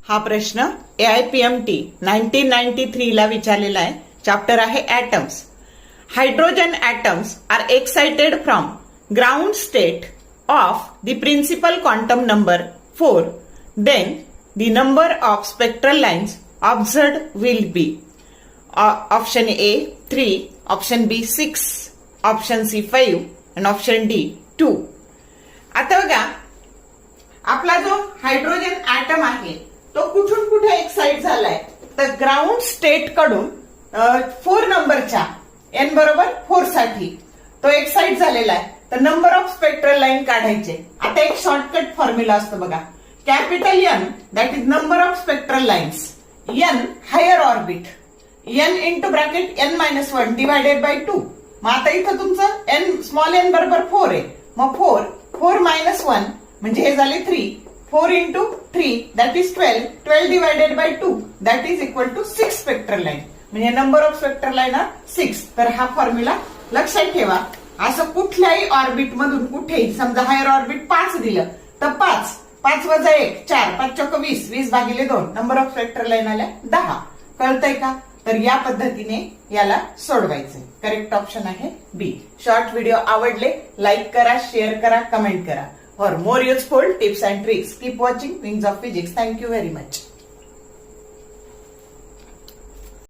हा प्रश्न AIPMT 1993 ला विचारलेला आहे. चॅप्टर आहे atoms. Hydrogen atoms are excited from ground state of the principal quantum number 4. Then the number of spectral lines observed will be option A 3, option B 6, option C 5 आणि option D 2. आता बघा, आपला जो hydrogen atom आहे तो कुठून कुठे excite झालाय तर ग्राउंड स्टेट कडून 4 नंबरच्या n बरोबर 4 साठी तो एक्साइट झालेला आहे. तर नंबर ऑफ स्पेक्ट्रल लाईन काढायचे. आता एक शॉर्टकट फॉर्म्युला असतो बघा, capital N that is number of spectral lines, N higher orbit, N into bracket N -1 divided by 2. मग आता इथं तुमचं n स्मॉल n बरोबर 4 आहे. मग 4 -1 म्हणजे हे झाले 3. 4 into 3 that is 12. 12 divided by 2 that is equal to 6 spectral line. म्हणजे नंबर ऑफ स्पेक्ट्रल लाईन 6. तर हा फॉर्म्युला लक्षात ठेवा. असं कुठल्याही ऑर्बिट मधून कुठेही समजा हायर ऑर्बिट 5 दिलं तर 5 वजा 1 4, 5 चौक 20, 20 भागिले 2 नंबर ऑफ स्पेक्ट्रल लाईन आल्या 10. कळतंय का? तर या पद्धतीने याला सोडवायचंय. करेक्ट ऑप्शन आहे बी. शॉर्ट व्हिडिओ आवडले लाईक करा, शेअर करा, कमेंट करा. For more useful tips and tricks, keep watching Wings of Physics. Thank you very much.